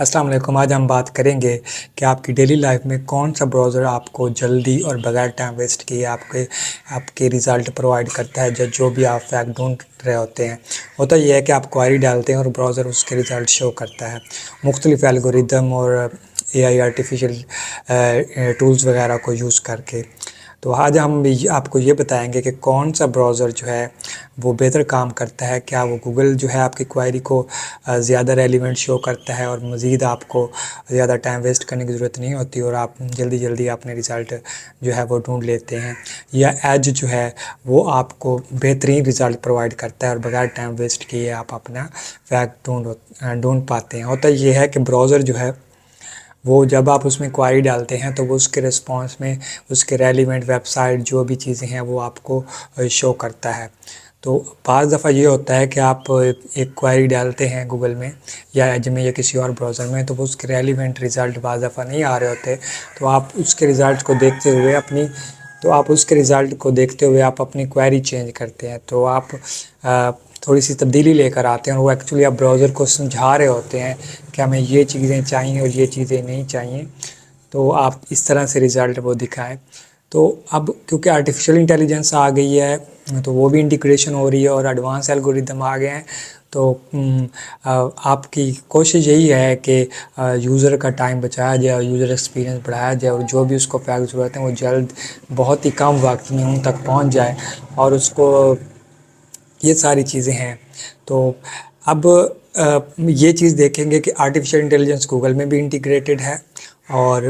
السلام علیکم. آج ہم بات کریں گے کہ آپ کی ڈیلی لائف میں کون سا براؤزر آپ کو جلدی اور بغیر ٹائم ویسٹ کیے آپ کے ریزلٹ پرووائڈ کرتا ہے. جو بھی آپ فیکٹ ڈھونڈ رہے ہوتے ہیں. ہوتا یہ ہے کہ آپ کوائری ڈالتے ہیں اور براؤزر اس کے ریزلٹ شو کرتا ہے مختلف الگوریدم اور AI آرٹیفیشل ٹولز وغیرہ کو یوز کر کے. تو آج ہم آپ کو یہ بتائیں گے کہ کون سا براؤزر جو ہے وہ بہتر کام کرتا ہے. کیا وہ گوگل جو ہے آپ کی کوائری کو زیادہ ریلیونٹ شو کرتا ہے اور مزید آپ کو زیادہ ٹائم ویسٹ کرنے کی ضرورت نہیں ہوتی اور آپ جلدی اپنے ریزلٹ جو ہے وہ ڈھونڈ لیتے ہیں, یا ایج جو ہے وہ آپ کو بہترین ریزلٹ پرووائڈ کرتا ہے اور بغیر ٹائم ویسٹ کیے آپ اپنا فیکٹ ڈھونڈ پاتے ہیں. ہوتا یہ ہے کہ براؤزر جو ہے وہ جب آپ اس میں کوائری ڈالتے ہیں تو وہ اس کے رسپانس میں اس کے ریلیونٹ ویب سائٹ جو بھی چیزیں ہیں وہ آپ کو شو کرتا ہے. تو بعض دفعہ یہ ہوتا ہے کہ آپ ایک کوائری ڈالتے ہیں گوگل میں یا ایج میں یا کسی اور براؤزر میں, تو وہ اس کے ریلیونٹ ریزلٹ بعض دفعہ نہیں آ رہے ہوتے. تو آپ اس کے ریزلٹ کو دیکھتے ہوئے آپ اپنی کوائری چینج کرتے ہیں. تو آپ تھوڑی سی تبدیلی لے کر آتے ہیں اور وہ ایکچولی آپ براؤزر کو سمجھا رہے ہوتے ہیں کہ ہمیں یہ چیزیں چاہیے اور یہ چیزیں نہیں چاہیے. تو آپ اس طرح سے ریزلٹ وہ دکھائیں. تو اب کیونکہ آرٹیفیشیل انٹیلیجنس آ گئی ہے تو وہ بھی انٹیگریشن ہو رہی ہے اور ایڈوانس الگوریدم آ گئے ہیں. تو آپ کی کوشش یہی ہے کہ یوزر کا ٹائم بچایا جائے اور یوزر ایکسپیرینس بڑھایا جائے اور جو بھی اس کو فیکٹ ضرورت ہے وہ جلد بہت ہی کم وقت میں ان تک پہنچ جائے اور اس کو یہ ساری چیزیں ہیں. تو اب یہ چیز دیکھیں گے کہ آرٹیفیشیل انٹیلیجنس گوگل میں بھی انٹیگریٹڈ ہے اور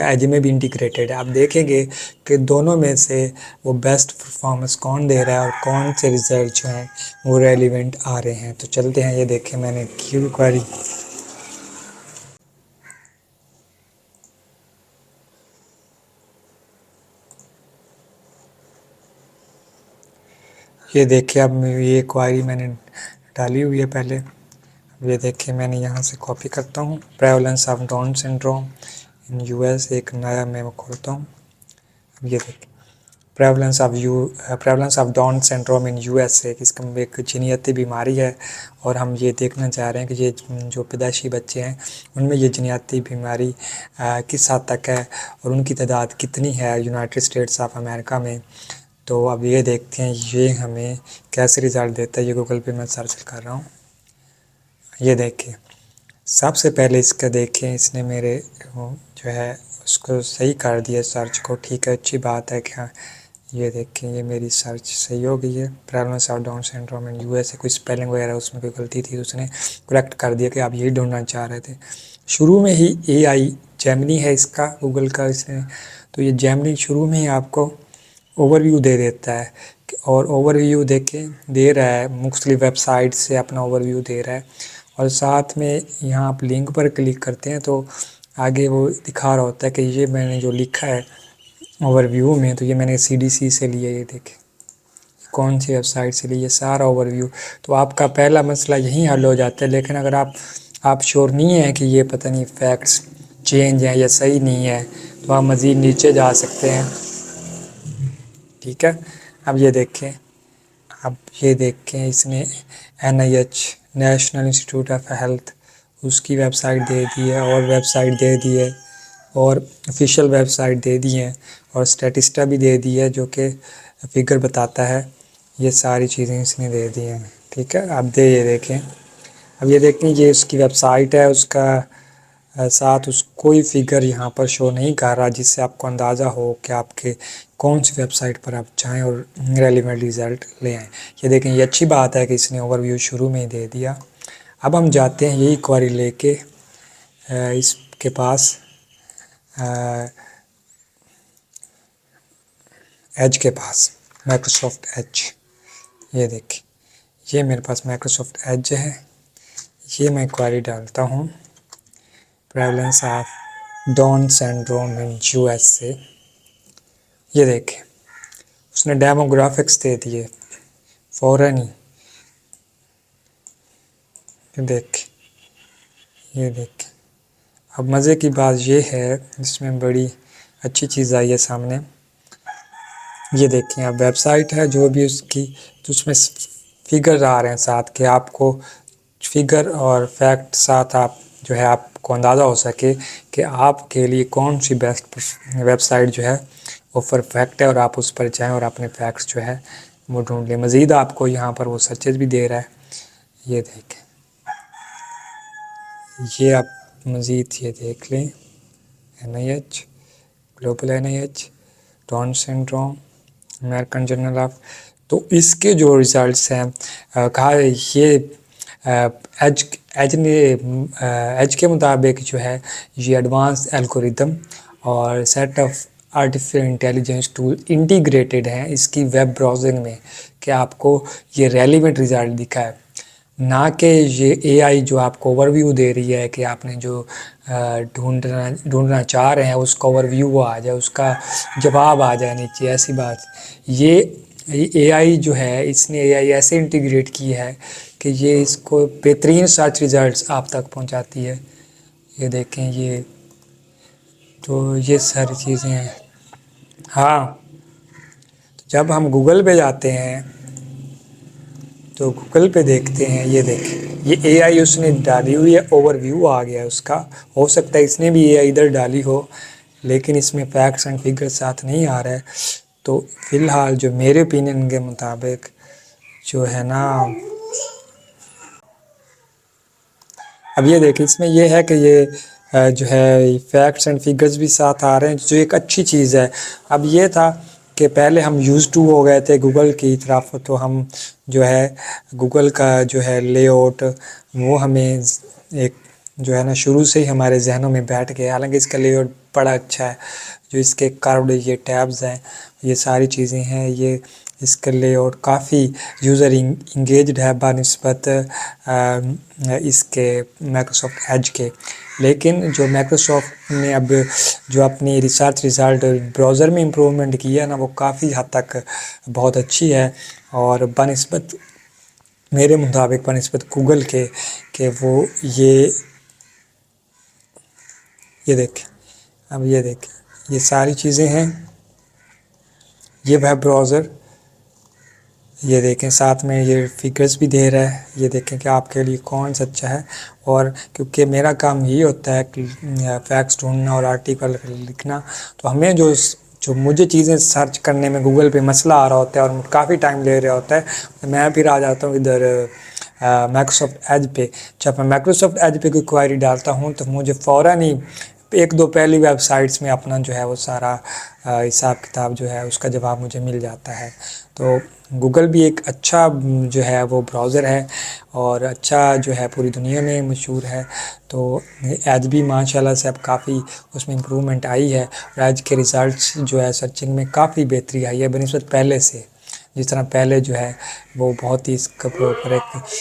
ایج میں بھی انٹیگریٹڈ ہے. آپ دیکھیں گے کہ دونوں میں سے وہ بیسٹ پرفارمنس کون دے رہا ہے اور کون سے ریزلٹ جو ہیں وہ ریلیونٹ آ رہے ہیں. تو چلتے ہیں, یہ دیکھیں میں نے کی کوائری. یہ دیکھیں اب یہ کوائری میں نے ڈالی ہوئی ہے پہلے. یہ دیکھیں میں نے یہاں سے کاپی کرتا ہوں. Prevalence of down syndrome in US ایک نیا میں وہ کھولتا ہوں. اب یہ دیکھیں prevalence of down syndrome in USA اس کا ایک جینیاتی بیماری ہے اور ہم یہ دیکھنا چاہ رہے ہیں کہ یہ جو پیدائشی بچے ہیں ان میں یہ جینیاتی بیماری کس حد تک ہے اور ان کی تعداد کتنی ہے یونائٹڈ اسٹیٹس آف امریکہ میں. تو اب یہ دیکھتے ہیں یہ ہمیں کیسے ریزلٹ دیتا ہے. یہ گوگل پہ میں سرچ کر رہا ہوں. یہ دیکھیں سب سے پہلے اس کا دیکھیں اس نے میرے جو ہے اس کو صحیح کر دیا سرچ کو. ٹھیک ہے, اچھی بات ہے کہ ہاں. یہ دیکھیں یہ میری سرچ صحیح ہو گئی ہے. Prevalence of down syndrome in USA کوئی اسپیلنگ وغیرہ اس میں کوئی غلطی تھی اس نے کریکٹ کر دیا کہ آپ یہی ڈھونڈنا چاہ رہے تھے. شروع میں ہی AI جیمنی ہے اس کا گوگل کا اس نے. تو یہ جیمنی شروع میں ہی آپ کو اوور ویو دے دیتا ہے اور اوور ویو دے رہا ہے مختلف ویب سائٹ سے اپنا اوور ویو دے رہا ہے اور ساتھ میں یہاں آپ لنک پر کلک کرتے ہیں تو آگے وہ دکھا رہا ہوتا ہے کہ یہ میں نے جو لکھا ہے اوور ویو میں تو یہ میں نے CDC سے لیا. یہ دیکھیں کون سی ویب سائٹ سے لیا, سارا اوور ویو. تو آپ کا پہلا مسئلہ یہیں حل ہو جاتا ہے. لیکن اگر آپ شور نہیں ہیں کہ یہ پتہ نہیں فیکٹس چینج ہیں یا صحیح نہیں ہے تو آپ مزید نیچے جا سکتے ہیں. ٹھیک ہے, اب یہ دیکھیں اس نے NIH national institute of health اس کی ویب سائٹ دے دی ہے اور ویب سائٹ دے دی ہے اور آفیشیل ویب سائٹ دے دی ہیں اور اسٹیٹسٹا بھی دے دی ہے جو کہ فگر بتاتا ہے. یہ ساری چیزیں اس نے دے دی ہیں. ٹھیک ہے, اب یہ دیکھیں یہ اس کی ویب سائٹ ہے. اس کا ساتھ کوئی فگر یہاں پر شو نہیں کر رہا جس سے آپ کو اندازہ ہو کہ آپ کے کون سی ویب سائٹ پر آپ جائیں اور ریلیونٹ ریزلٹ لے آئیں. یہ دیکھیں یہ اچھی بات ہے کہ اس نے اوور ویو شروع میں ہی دے دیا. اب ہم جاتے ہیں یہی کوائری لے کے اس کے پاس ایج کے پاس مائکروسافٹ ایج. یہ دیکھیں یہ میرے پاس مائکروسافٹ ایج ہے. یہ میں کوائری ڈالتا ہوں prevalence of down syndrome in USA. یہ دیکھیں اس نے ڈیموگرافکس دے دیے فوراً ہی. یہ دیکھیں اب مزے کی بات یہ ہے اس میں بڑی اچھی چیز آئی ہے سامنے. یہ دیکھیں اب ویب سائٹ ہے جو بھی اس کی تو اس میں فگر آ رہے ہیں ساتھ کہ آپ کو فگر اور فیکٹ ساتھ آپ جو ہے آپ کو اندازہ ہو سکے کہ آپ کے لیے کون سی بیسٹ ویب سائٹ جو ہے وہ پرفیکٹ ہے اور آپ اس پر جائیں اور اپنے فیکٹس جو ہے وہ ڈھونڈ لیں۔ مزید آپ کو یہاں پر وہ سرچز بھی دے رہا ہے، یہ دیکھیں، یہ آپ مزید یہ دیکھ لیں، NIH، global NIH، Down syndrome, American journal of, تو اس کے جو ریزلٹس ہیں کہا یہ ایج کے مطابق جو ہے یہ ایڈوانس الگوریتم اور set of artificial intelligence tool integrated ہیں اس کی ویب براؤزنگ میں، کہ آپ کو یہ ریلیونٹ ریزلٹ دکھا ہے، نہ کہ یہ AI جو آپ کو اوور ویو دے رہی ہے کہ آپ نے جو ڈھونڈنا چاہ رہے ہیں اس کا اوور ویو آ جائے، اس کا جواب آ جائے نیچے، ایسی بات۔ یہ AI جو ہے اس نے AI ایسے انٹیگریٹ کی ہے کہ یہ اس کو بہترین سرچ ریزلٹس آپ تک پہنچاتی ہے۔ یہ دیکھیں، یہ تو یہ ساری چیزیں ہیں۔ ہاں، جب ہم گوگل پہ جاتے ہیں تو گوگل پہ دیکھتے ہیں، یہ دیکھیں، یہ AI اس نے ڈالی ہوئی ہے، اوور ویو آ گیا ہے اس کا، ہو سکتا ہے اس نے بھی AI ادھر ڈالی ہو لیکن اس میں فیکٹس اینڈ فگر ساتھ نہیں آ رہا ہے۔ تو فی الحال جو میرے اوپینین کے مطابق جو ہے نا، اب یہ دیکھیں، اس میں یہ ہے کہ یہ جو ہے فیکٹس اینڈ فگرز بھی ساتھ آ رہے ہیں، جو ایک اچھی چیز ہے۔ اب یہ تھا کہ پہلے ہم یوز ٹو ہو گئے تھے گوگل کی طرف، تو ہم جو ہے گوگل کا جو ہے لے آؤٹ وہ ہمیں ایک جو ہے نا شروع سے ہی ہمارے ذہنوں میں بیٹھ گیا، حالانکہ اس کا لے آؤٹ بڑا اچھا ہے، جو اس کے کارڈ یہ ٹیبز ہیں، یہ ساری چیزیں ہیں، یہ اس کا لے آؤٹ کافی یوزر انگیجڈ ہے بنسبت اس کے مائکروسافٹ ایج کے۔ لیکن جو مائکروسافٹ نے اب جو اپنی ریسرچ ریزلٹ براؤزر میں امپرومنٹ کی ہے نا، وہ کافی حد تک بہت اچھی ہے، اور بنسبت میرے مطابق بنسبت گوگل کے کہ وہ یہ دیکھیں، اب یہ دیکھیں، یہ ساری چیزیں ہیں، یہ ویب براؤزر، یہ دیکھیں ساتھ میں یہ فگرز بھی دے رہا ہے، یہ دیکھیں کہ آپ کے لیے کون سا اچھا ہے۔ اور کیونکہ میرا کام یہی ہوتا ہے کہ فیکٹس ڈھونڈنا اور آرٹیکل لکھنا، تو ہمیں جو مجھے چیزیں سرچ کرنے میں گوگل پہ مسئلہ آ رہا ہوتا ہے اور کافی ٹائم لے رہا ہوتا ہے، میں پھر آ جاتا ہوں ادھر مائکروسافٹ ایج پہ۔ جب میں مائکروسافٹ ایج پہ کوئی کوائری ڈالتا ہوں تو مجھے فوراً ہی ایک دو پہلی ویب سائٹس میں اپنا جو ہے وہ سارا حساب کتاب جو ہے اس کا جواب مجھے مل جاتا ہے۔ تو گوگل بھی ایک اچھا جو ہے وہ براؤزر ہے اور اچھا جو ہے پوری دنیا میں مشہور ہے۔ تو ایج بھی ماشاءاللہ سے اب کافی اس میں امپرومنٹ آئی ہے، اور ایج کے ریزلٹس جو ہے سرچنگ میں کافی بہتری آئی ہے بنسبت پہلے سے، جس طرح پہلے جو ہے وہ بہت ہی اس کا اوپر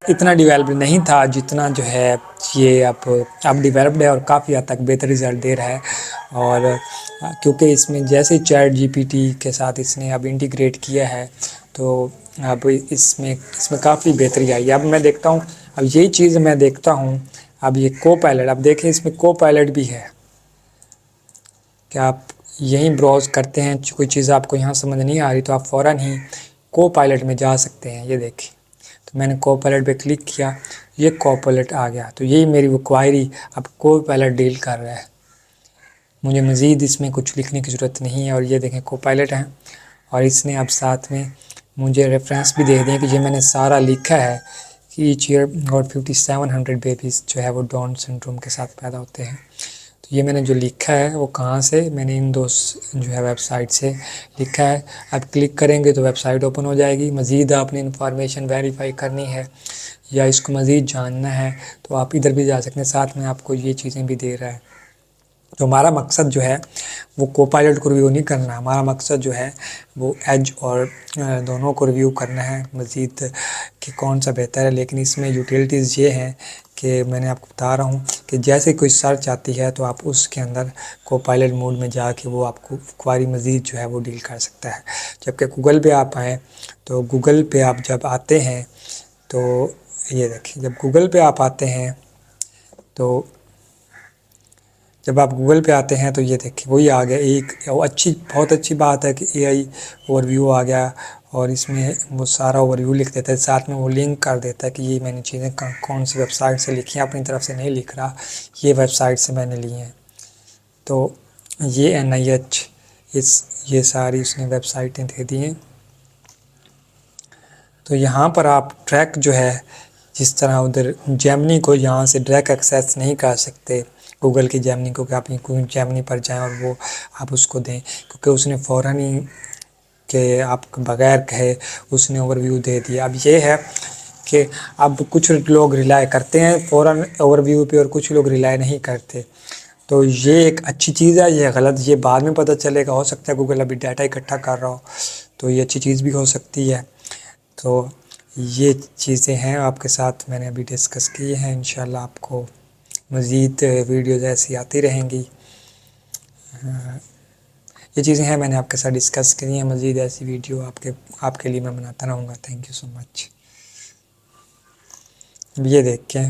اتنا ڈیولپ نہیں تھا جتنا جو ہے یہ اب ڈیولپڈ ہے اور کافی حد تک بہتر رزلٹ دے رہا ہے۔ اور کیونکہ اس میں جیسے چیٹ GPT کے ساتھ اس نے اب انٹیگریٹ کیا ہے، تو اب اس میں کافی بہتری آئی ہے۔ اب میں دیکھتا ہوں، اب یہی چیز میں دیکھتا ہوں، اب یہ کو پائلٹ، اب دیکھیں اس میں کو پائلٹ بھی ہے کہ آپ یہیں براؤز کرتے ہیں، کوئی چیز آپ کو یہاں سمجھ نہیں آ رہی تو آپ فوراً ہی کو پائلٹ میں جا سکتے ہیں۔ یہ دیکھیں، تو میں نے کو پائلٹ پہ کلک کیا، یہ کو پائلٹ آ گیا، تو یہی میری وہ کوائری اب کو پائلٹ ڈیل کر رہا ہے، مجھے مزید اس میں کچھ لکھنے کی ضرورت نہیں ہے۔ اور یہ دیکھیں کو پائلٹ ہیں، اور اس نے اب ساتھ میں مجھے ریفرنس بھی دے دیں کہ یہ میں نے سارا لکھا ہے کہ ایچ ایئر اور 5700 بیبیز جو ہے وہ ڈاؤن سنڈروم کے ساتھ پیدا ہوتے ہیں۔ تو یہ میں نے جو لکھا ہے وہ کہاں سے، میں نے ان دو جو ہے ویب سائٹ سے لکھا ہے۔ اب کلک کریں گے تو ویب سائٹ اوپن ہو جائے گی، مزید آپ نے انفارمیشن ویریفائی کرنی ہے یا اس کو مزید جاننا ہے تو آپ ادھر بھی جا سکتے ہیں، ساتھ میں آپ کو یہ چیزیں بھی دے رہا ہے۔ تو ہمارا مقصد جو ہے وہ کو پائلٹ کو ریویو نہیں کرنا، ہمارا مقصد جو ہے وہ ایج اور دونوں کو ریویو کرنا ہے مزید کہ کون سا بہتر ہے۔ لیکن اس میں یوٹیلیٹیز یہ ہیں کہ میں نے آپ کو بتا رہا ہوں کہ جیسے کوئی سرچ آتی ہے تو آپ اس کے اندر کو پائلٹ موڈ میں جا کے وہ آپ کو کوائری مزید جو ہے وہ ڈیل کر سکتا ہے۔ جبکہ گوگل پہ آپ آئیں تو گوگل پہ آپ جب آتے ہیں تو یہ دیکھیں، جب گوگل پہ آپ آتے ہیں تو جب آپ گوگل پہ آتے ہیں تو یہ دیکھیں وہی آ گیا، ایک بہت اچھی بات ہے کہ اے آئی اوور ویو آ گیا، اور اس میں وہ سارا اوور ویو لکھ دیتا ہے، ساتھ میں وہ لنک کر دیتا ہے کہ یہ میں نے چیزیں کون سی ویب سائٹ سے لکھی ہیں، اپنی طرف سے نہیں لکھ رہا، یہ ویب سائٹ سے میں نے لی ہیں۔ تو یہ NIH یہ ساری اس نے ویب سائٹیں دے دی ہیں۔ تو یہاں پر آپ ٹریک جو ہے، جس طرح ادھر جیمنی کو یہاں سے ڈائریکٹ ایکسیس نہیں کر سکتے، گوگل کی جیمنی کو، کہ آپ جیمنی پر جائیں اور وہ آپ اس کو دیں، کیونکہ اس نے فوراً ہی کہ آپ بغیر کہے اس نے اوور ویو دے دیا۔ اب یہ ہے کہ اب کچھ لوگ ریلائی کرتے ہیں فوراً اوور ویو پہ، اور کچھ لوگ ریلائی نہیں کرتے، تو یہ ایک اچھی چیز ہے، یہ غلط، یہ بعد میں پتہ چلے گا، ہو سکتا ہے گوگل ابھی ڈیٹا اکٹھا کر رہا ہو، تو یہ اچھی چیز بھی ہو سکتی ہے۔ تو یہ چیزیں ہیں آپ کے ساتھ میں نے ابھی ڈسکس کی ہیں، انشاءاللہ آپ کو مزید ویڈیوز ایسی آتی رہیں گی۔ یہ چیزیں ہیں میں نے آپ کے ساتھ ڈسکس کی ہیں، مزید ایسی ویڈیو آپ کے لیے میں بناتا رہوں گا۔ تھینک یو سو مچ۔ یہ دیکھیں،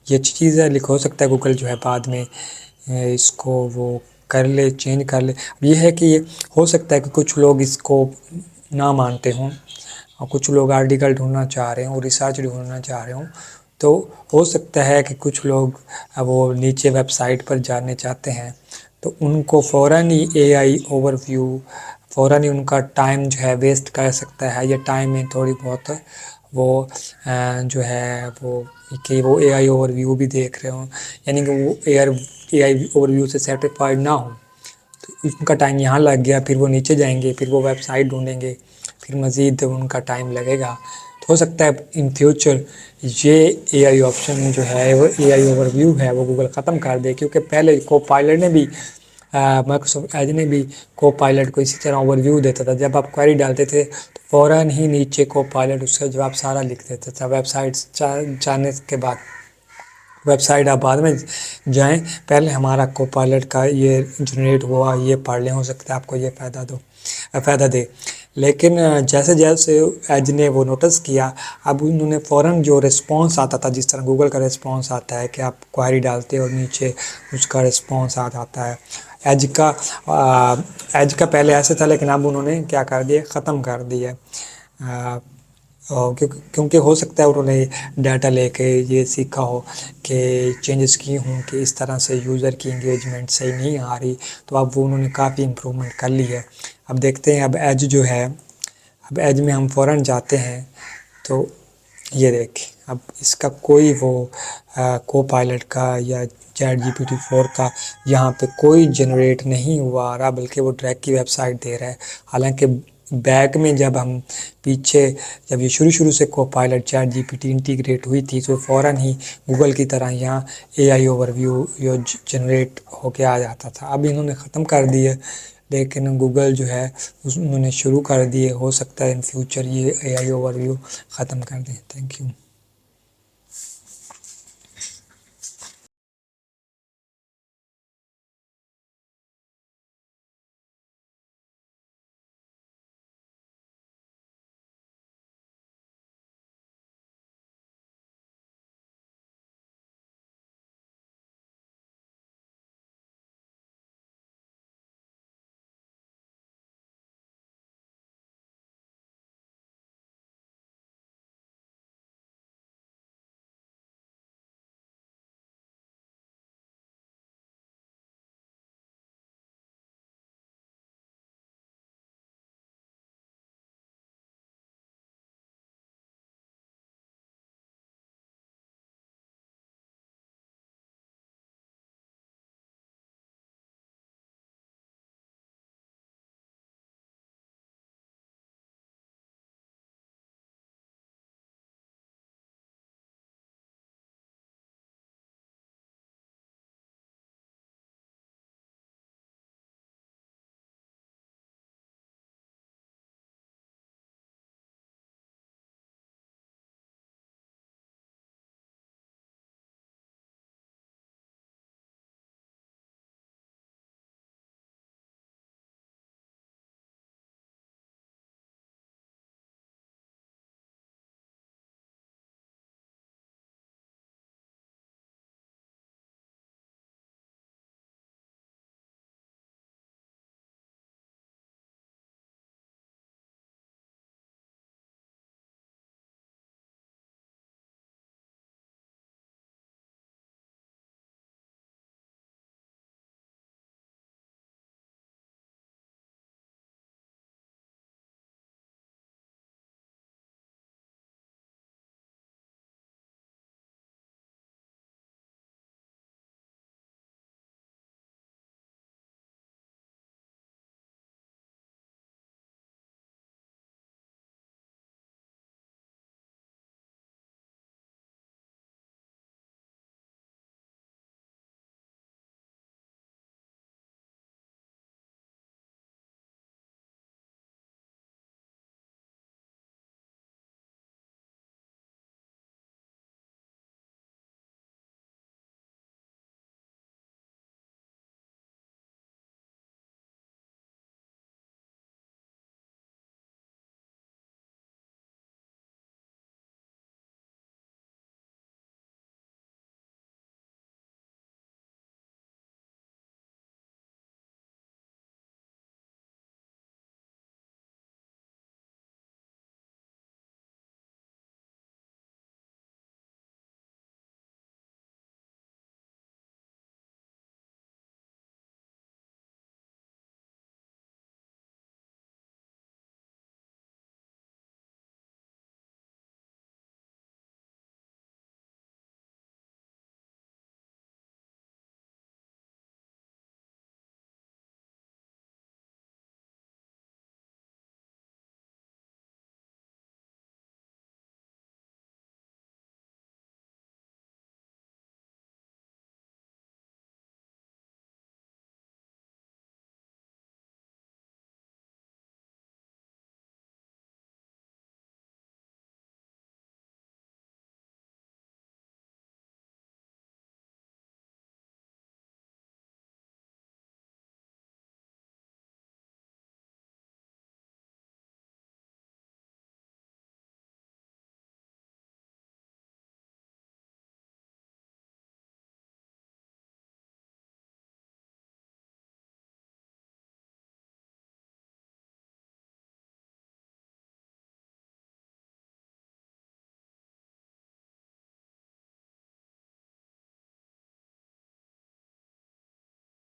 یہ اچھی چیز ہے، ہو سکتا ہے گوگل جو ہے بعد میں اس کو وہ کر لے، چینج کر لے۔ یہ ہے کہ یہ ہو سکتا ہے کہ کچھ لوگ اس کو نہ مانتے ہوں، اور کچھ لوگ آرٹیکل ڈھونڈنا چاہ رہے ہوں اور ریسرچ ڈھونڈنا چاہ رہے ہوں، تو ہو سکتا ہے کہ کچھ لوگ وہ نیچے ویب سائٹ پر جانے چاہتے ہیں، تو ان کو فوراً ہی اے آئی اوور ویو فوراً ہی ان کا ٹائم جو ہے ویسٹ کر سکتا ہے، یا ٹائم میں تھوڑی بہت وہ جو ہے وہ کہ وہ اے آئی اوور ویو بھی دیکھ رہے ہوں، یعنی کہ وہ اے آئی اوور ویو سے سیٹسفائیڈ نہ ہوں، تو ان کا ٹائم یہاں لگ گیا، پھر وہ نیچے جائیں گے، پھر وہ ویب سائٹ ڈھونڈیں گے، پھر مزید ان کا ٹائم لگے گا۔ تو ہو سکتا ہے ان فیوچر یہ اے آئی آپشن جو ہے، وہ اے آئی اوور ویو ہے، وہ گوگل ختم کر دے، کیونکہ پہلے کو پائلٹ نے بھی مائیکروسافٹ ایج نے بھی کو پائلٹ کو اسی طرح اوور ویو دیتا تھا، جب آپ کوئری ڈالتے تھے تو فوراً ہی نیچے کو پائلٹ اس کا جواب سارا لکھ دیتا تھا۔ ویب سائٹ جانے کے بعد ویب سائٹ آپ بعد میں جائیں، پہلے ہمارا کو پائلٹ کا یہ جنریٹ ہوا، یہ پڑھ لیں، ہو سکتا ہے آپ کو یہ فائدہ دے۔ لیکن جیسے جیسے ایج نے وہ نوٹس کیا، اب انہوں نے فوراً جو رسپانس آتا تھا، جس طرح گوگل کا رسپانس آتا ہے کہ آپ کوائری ڈالتے اور نیچے اس کا رسپانس آ جاتا ہے، ایج کا پہلے ایسے تھا، لیکن اب انہوں نے کیا کر دیا، ختم کر دیا، کیونکہ ہو سکتا ہے انہوں نے ڈیٹا لے کے یہ سیکھا ہو کہ چینجز کی ہوں کہ اس طرح سے یوزر کی انگیجمنٹ صحیح نہیں آ رہی، تو اب وہ انہوں نے کافی امپرومنٹ کر لی ہے۔ اب دیکھتے ہیں، اب ایج جو ہے، اب ایج میں ہم فوراً جاتے ہیں، تو یہ دیکھیں اب اس کا کوئی وہ کو پائلٹ کا یا ChatGPT 4 کا یہاں پہ کوئی جنریٹ نہیں ہوا آ رہا، بلکہ وہ ڈائریکٹ کی ویب سائٹ دے رہا ہے، حالانکہ بیک میں جب ہم پیچھے جب یہ شروع سے کو پائلٹ ChatGPT انٹیگریٹ ہوئی تھی، تو فوراً ہی گوگل کی طرح یہاں اے آئی اوور ویو جنریٹ ہو کے آ جاتا تھا۔ اب انہوں نے ختم کر دیے، لیکن گوگل جو ہے انہوں نے شروع کر دیے، ہو سکتا ہے ان فیوچر یہ اے آئی اوور ویو ختم کر دیں۔ Thank you.